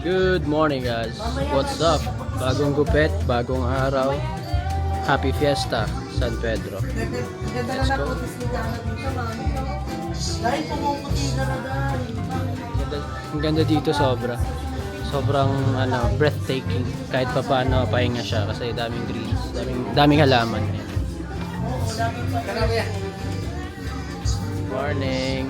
Good morning guys. What's up? Bagong gupit, bagong araw. Happy Fiesta, San Pedro. Let's go. Ang ganda dito sobra. Sobrang breathtaking. Kahit pa paano pahinga siya kasi daming greens, daming halaman. Morning.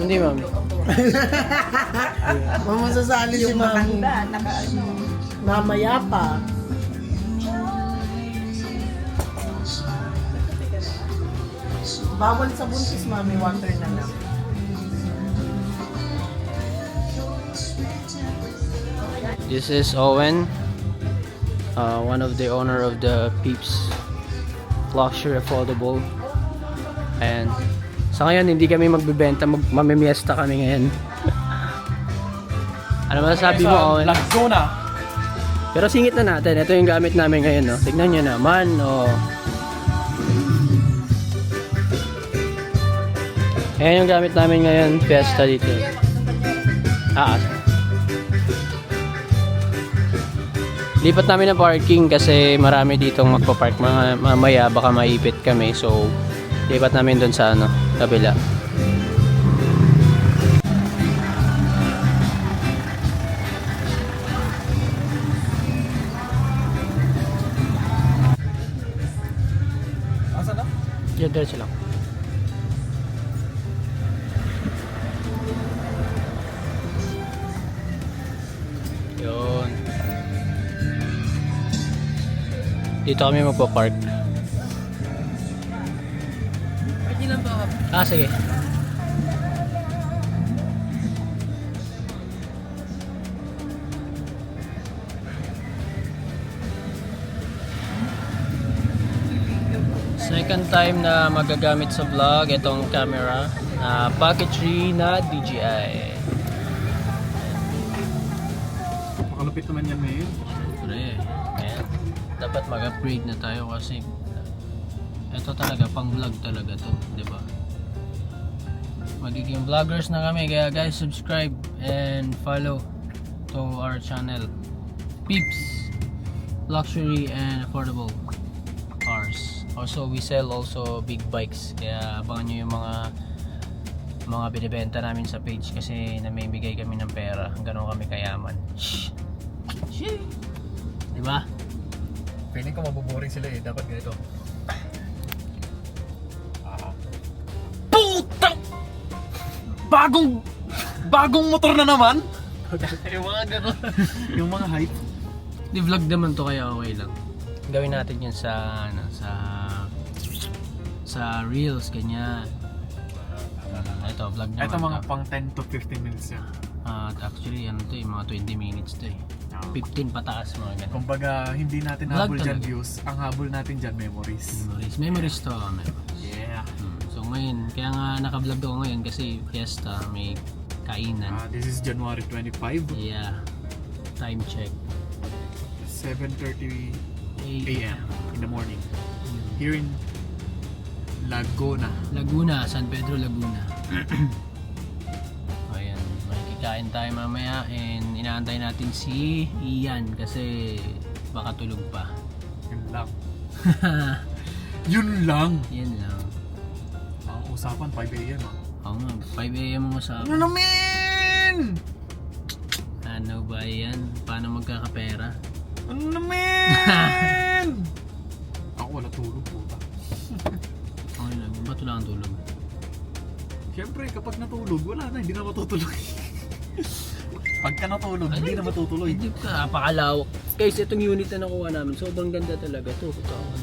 Hindi, mami. Mamasasali si mami. Mamaya pa. Bawal sa buntis, mami. Water na lang. This is Owen, one of the owner of the Peeps Luxury Affordable. And sa ngayon hindi kami magbebenta, mamimiesta kami ngayon. Ano masasabi mo, Owen? Laguna. Pero singit na natin, ito yung gamit namin ngayon, no? Tignan nyo naman, oh. Ayan yung gamit namin ngayon, fiesta dito. Lipat namin ng parking kasi marami ditong magpa-park. Mamaya baka maipit kami, so lipat namin doon sa kabila. Asa na? Diyan, diretso lang. Yun. Dito kami magpa-park. Pwede lang ba? Sige. Second time na magagamit sa vlog itong camera na packetry na DJI. Makalupit naman yan ngayon. Siyempre, ayan. Dapat mag-upgrade na tayo kasi ito talaga pang vlog talaga to, di ba? Magiging vloggers na kami, kaya guys, subscribe and follow to our channel, Peeps Luxury and Affordable Cars. Also, we sell also big bikes, kaya abangan nyo yung mga binibenta namin sa page kasi namimigay kami ng pera, ganoon kami kayaman. Shhh. Di ba? Feeling ko mabuboring sila eh. Dapat ganito. Putang! Bagong motor na naman? Yung mga gano'n. Yung mga hype. Di vlog naman to kaya okay lang. Gawin natin yun sa reels, ganyan. Ito, vlog naman. Ito mga to. pang 10 to 15 minutes yan. Actually, mga 20 minutes to eh. 15 pataas mga ganun. Kumbaga, hindi natin Vlog habol dyan talaga. views. Ang habol natin dyan, memories. Memories to. Memories. Yeah. So ngayon, kaya nga naka-vlog ako ngayon kasi fiesta, may kainan. This is January 25. Yeah. Time check. 7:30 a.m. in the morning. Here in Laguna. San Pedro, Laguna. Ayan, makikikain tayo mamaya and inaantay natin si Ian kasi baka tulog pa. Yun lang. Yun lang. Yan lang. Ang usapan 5 a.m. Oo nga, 5 a.m. mo sa Ano naman? ano ba yan? Paano magkakapera? Ano naman? Ako wala tulog po. Okay lang, ba't wala kang tulog? Siyempre, kapag natulog, wala na, hindi na matutuloy. Pagka natulog, hindi na matutuloy. Hindi ka, napakalawak. Guys, itong unit na nakuha namin, sobrang ganda talaga to.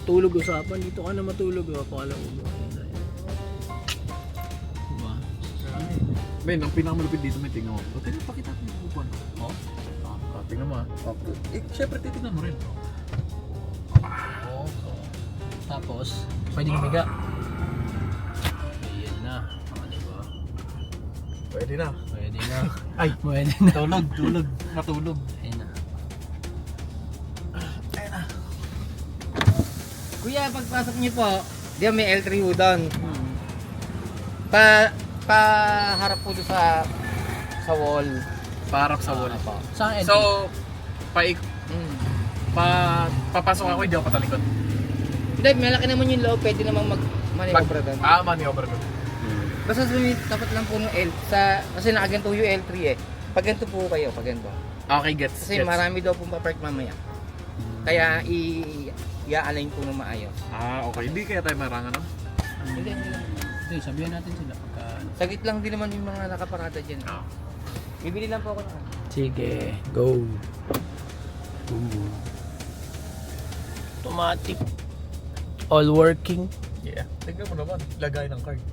Tulog usapan, dito ka na matulog. Napakalawak. Diba? Ben, ang pinakamalupit dito may tingnan mo. O, tingnan, pakita ko yung upuan. Oh? Tingnan mo ah. Siyempre, titignan mo rin. Tapos, pwede humiga. Ayan na. Diba? Pwede na. Pwede na. Ay, Pwede na. tulog. Matulog. Ayan na. Kuya, pagpasok niyo po, di ba may L3 ho doon. Harap po doon sa wall. Parang sa wall. Po. Saan entry? So, paik, Mm. papasok ako, hindi ako patalikod. Hindi, malaki naman yung loob, pwede namang mag-manobra doon. Maniover ko. Basta tapat lang po ng L, kasi nakaganto yung L3 eh. Pag ganito po kayo, pag ganito. Okay, gets. Kasi marami daw pong papark mamaya. Kaya i-align po ng maayos. Okay. Hindi kaya tayo marangan, no? Hindi. Hindi, sabihan natin sila pagka... Saglit lang din naman yung mga nakaparada dyan. Bibili lang po ako na. Sige, go. Automatic. All working. Yeah. Tignan mo naman, lagay ng card.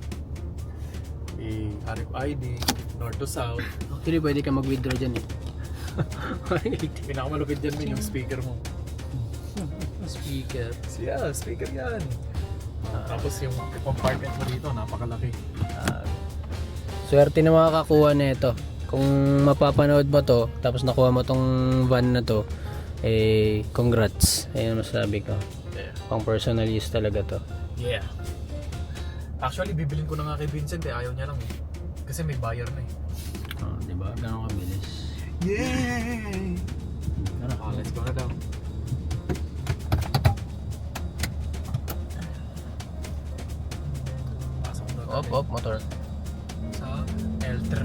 RFID, north to south. Actually, pwede ka mag-withdraw dyan eh. Pinakamalupit dyan min yung speaker mo. Speaker. Yeah, speaker yan. Tapos yung compartment mo dito, napakalaki. Swerte na makakakuha na ito. Kung mapapanood mo to, tapos nakuha mo tong van na to, eh, congrats. Ayun ang masabi ko. Yeah. Pang personal use talaga to. Yeah. Actually, bibilin ko na nga kay Vincent eh. Ayaw niya lang eh. Kasi may buyer na eh. Di ba? Ganun kabilis. Yay! Let's go na daw. Pasok na tayo Op, motor. sa L3.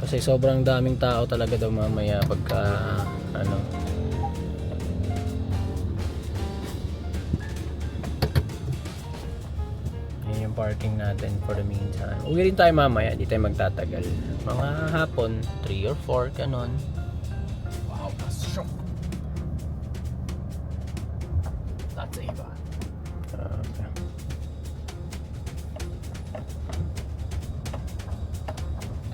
Kasi sobrang daming tao talaga daw mamaya pagka ano. Yan yung parking natin for the meantime. Uwi rin tayo mamaya, di tayo magtatagal. Mga hapon, 3 or 4, ganon. Wow, that's shock. That's Ava. Okay.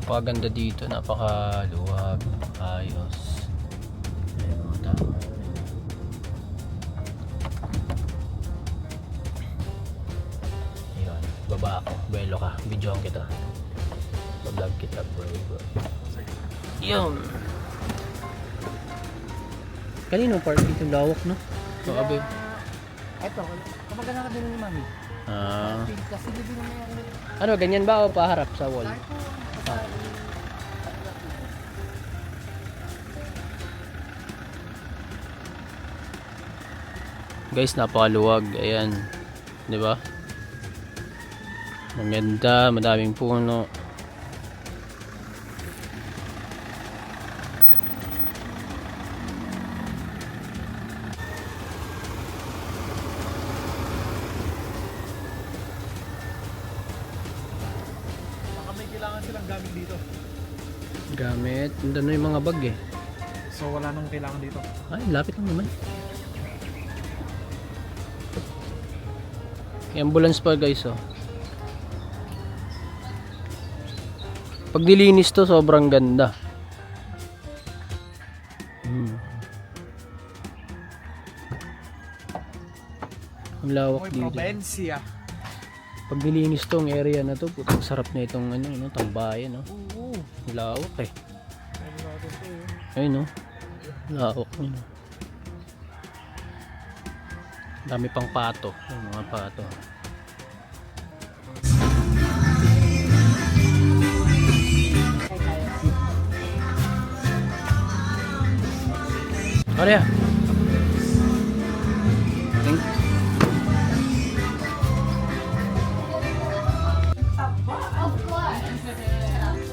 Napakaganda dito, napakaluwag, ayos. Ayan, mga tao. Ayun, baba ako, buwelo ka, videoan kita. Vlog kita bro. Yun. Kanino park dito, lawak no? Sabi. Eto, kamagana ka din ni Mami. Kasi hindi na may Ano, ganyan ba o paharap sa wall? Guys, napakaluwag. Ayan. 'Di ba? Maganda, madaming puno. Baka may kailangan silang gamit dito. Gamit. Nandun na yung mga bag eh. So wala nang kailangan dito. Ay, lapit lang naman. May ambulance pa guys oh. Pag dilinis to, sobrang ganda. Ang lawak dito. Probinsya. Pag nilinis tong area na to, putang sarap na itong ano, no, tambayan, no. Ang lawak eh. Ayun no. Lawak niya. Dami pang pato, yung mga pato. Ano yan?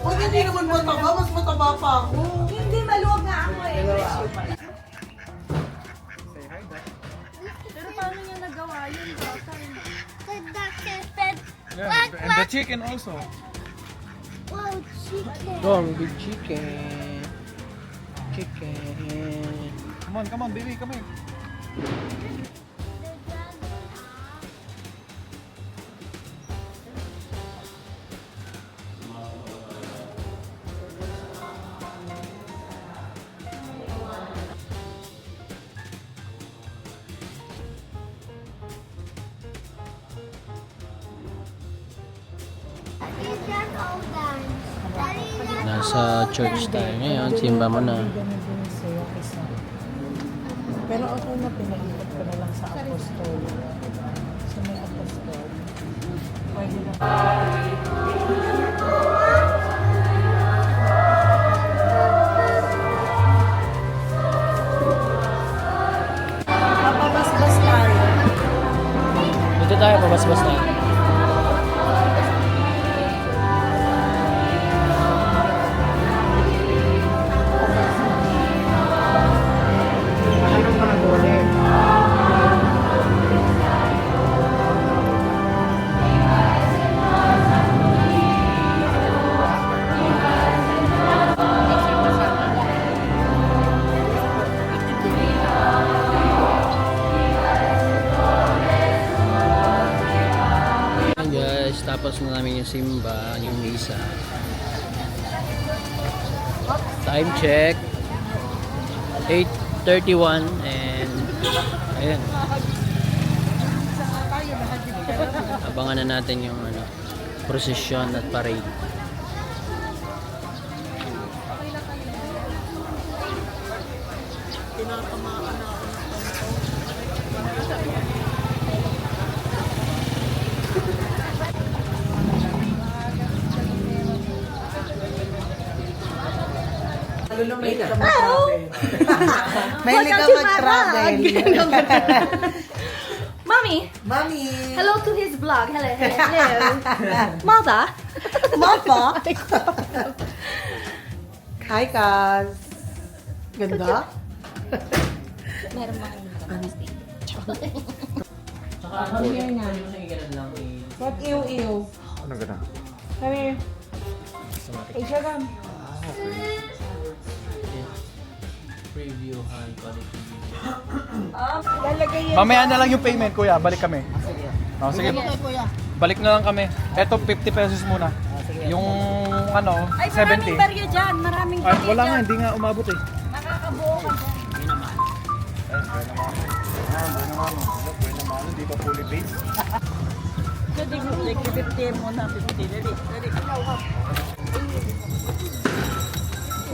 Huwag hindi naman mataba, mas mataba pa ako. Hindi, maluwag nga ako eh. Pero paano niya nagawa yun? Yeah, and the chicken also. Wow, chicken. Long big chicken. Chicken. Come on, baby, come here. Nasa church tayo ngayon. Simba mo na. Pero ako na pinaiikot ko na lang sa apostol. So may apostol. Pwede na. Papabasbas tayo. Dito tayo, pabasbas tayo. Mayroon ka na gole. Ayan guys, tapos na namin yung simba, yung misa. Time check. 8:31 and ayan. Abangan na natin yung procession at parade. May ka mag-travel. May ka mag-travel. Mommy, Mami! hello to his vlog. Hello, hello. Mother. Mama! Hi, Kaz. Ganda? Meron mga Come here na. What ew? Ano ganda? Come here. Asia, come. Preview high quality video. Lalagay yan. Mamaya na lang yung payment, kuya. Balik kami. Oh, sige. Balik na lang kami. Eto, 50 pesos muna. Yung ano, Ay, 70. maraming barya dyan. Maraming Ay, barya wala dyan. nga, hindi nga umabot eh. Nakakabuo ka dyan. Hindi pa fully paid. Jadi mo, like 50 mo na 50. Dali.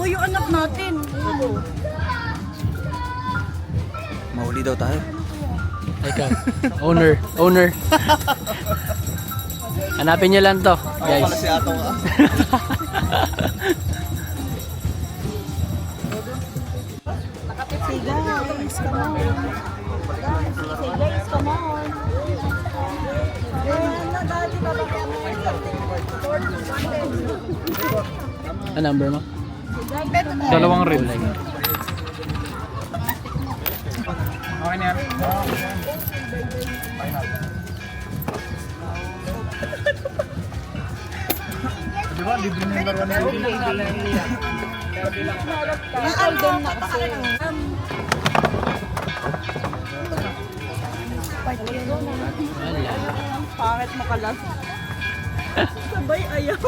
Uy, yung anak natin. Mahuli daw tayo. Ikaw, owner. Hanapin niyo lang to, guys. Ato ka. Say guys, come on. Say guys, come on. Ano number mo? Dalawang rin. Okay na yan. Di ba? Libre na yung laruan na yun. Wala. Pangit makalas. Sabay ayaw.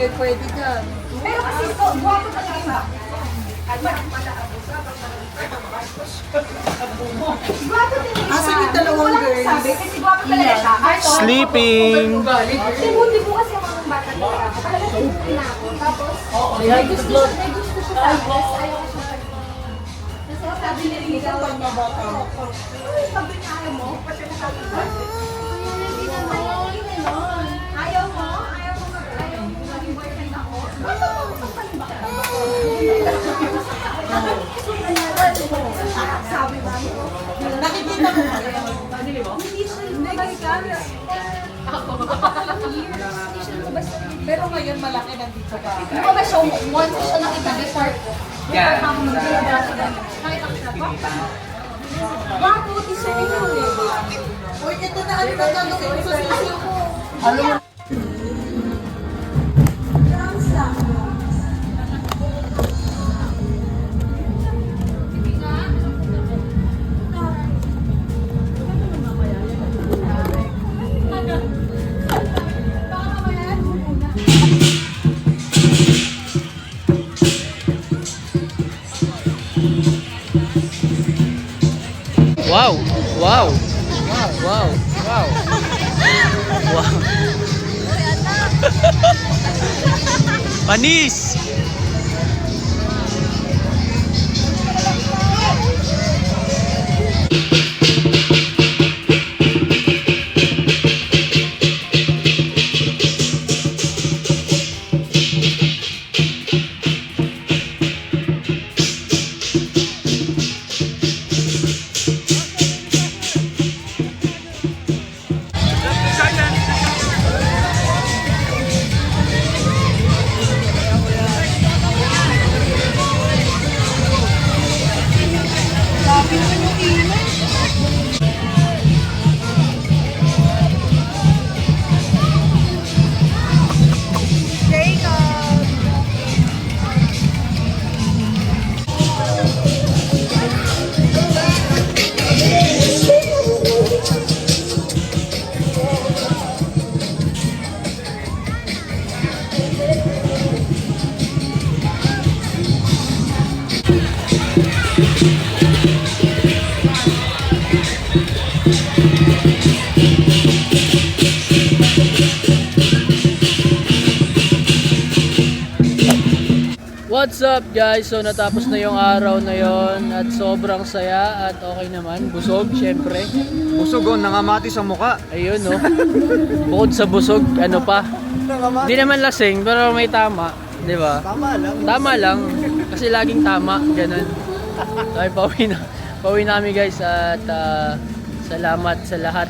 kayo pwede dyan. Pero kasi ito, guwapo talaga yung back. Guwapo din siya. Asan yung dalawang Wala girls? sabi, kasi guwapo talaga siya. Ito, Sleeping! Sibuti mo kasi mga bata talaga ako. Talaga sibuti na ako. Tapos, may gusto siya sa dress. Ayaw ko siya. Kasi sabi niya rin ikaw. Sabi niya ayaw mo. Hindi naman. Ayaw mo? Ayaw mo mag-ayaw mo. Maging boyfriend ako. Basta mo, sampalin ba kita? Sabi ba mo? Nakikita mo ba? Hindi siya lumabas. Pero ngayon malaki nandito ka. Lumabas siya once siya nakita before. Yan. Nakita ko siya ba? Bago, tiso niyo eh. Uy, ito na ano na gagawin ko sa sisiyo ko. Wow! Wow! Wow! Wow! Wow! Panis! What's up guys? So natapos na yung araw na yon at sobrang saya at okay naman. Busog syempre. Busog oh, nangamati sa muka. Ayun no. Bukod sa busog, ano pa? Hindi naman lasing pero may tama, 'di ba? Tama lang. Tama lang kasi laging tama, ganun. Ay pauwi na kami guys at salamat sa lahat.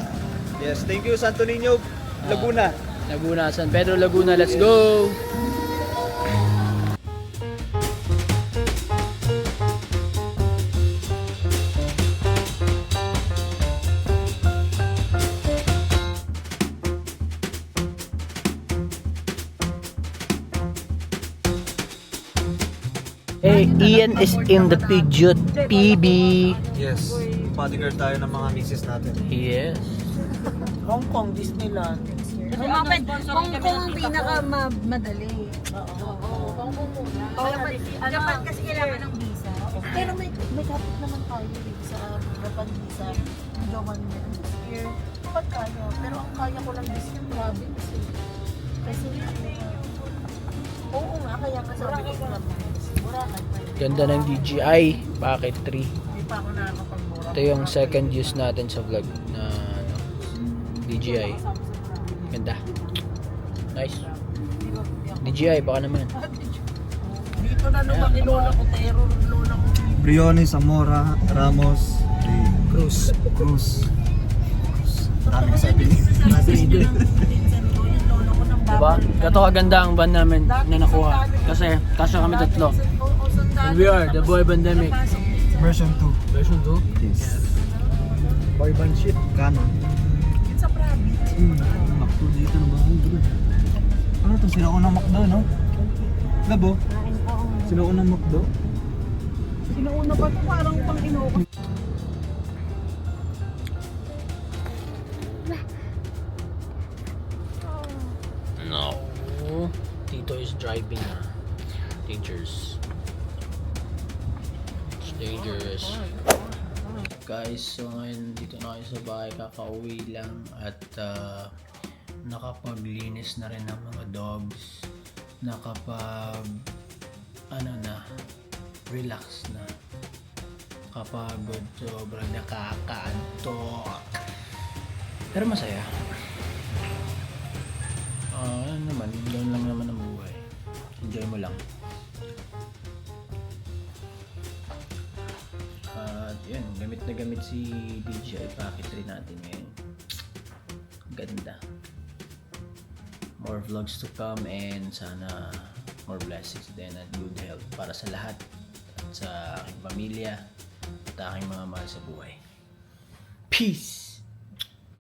Yes, thank you Santo Niño, Laguna. Laguna, San Pedro Laguna, let's go. Hey, Ian is in the Pidgeot PB. Yes, bodyguard tayo ng mga misis natin. Yes. Hong Kong, Disneyland. Kung pinaka-madali. Japan kasi kailangan ng visa. Pero may kapit naman tayo sa Japan visa. Joman this year. Pag kaya. Pero ang kaya ko lang this year, province eh. Kasi oo nga, kaya nga sabi ko naman. Ganda ng DJI Pocket 3. Hindi pa ako nakakapag-mura. Ito yung second use natin sa vlog na ano, DJI. Ganda. Nice. DJI baka naman. Dito na naman nilola ko, terror lola ko. Briones, Zamora, Ramos, Cruz. Dami ka sabi. Diba? Gato kaganda ang band namin na nakuha. Kasi kasya kami tatlo. And we are the Boy Bandemic. Version 2. Version 2? Yes. Boy band shit. Canon. Sa province. Makto dito na ba? Ano to? Sinaunang McDo, no? Labo? Sinaunang McDo? Sinauna pa ito, parang pang inoka. No. Dito is driving na. Dangerous. It's dangerous. Guys, so ngayon dito na kayo sa bahay, kakauwi lang at nakapaglinis na rin ng mga dogs, relax na, kapagod, sobrang nakakaantok, pero masaya. Ano naman, doon lang naman ang buhay, enjoy mo lang. At yun, gamit na gamit si DJI Pocket 3 natin ngayon. Ganda. More vlogs to come and sana more blessings din and good health para sa lahat at sa aking pamilya at aking mga mahal sa buhay. Peace!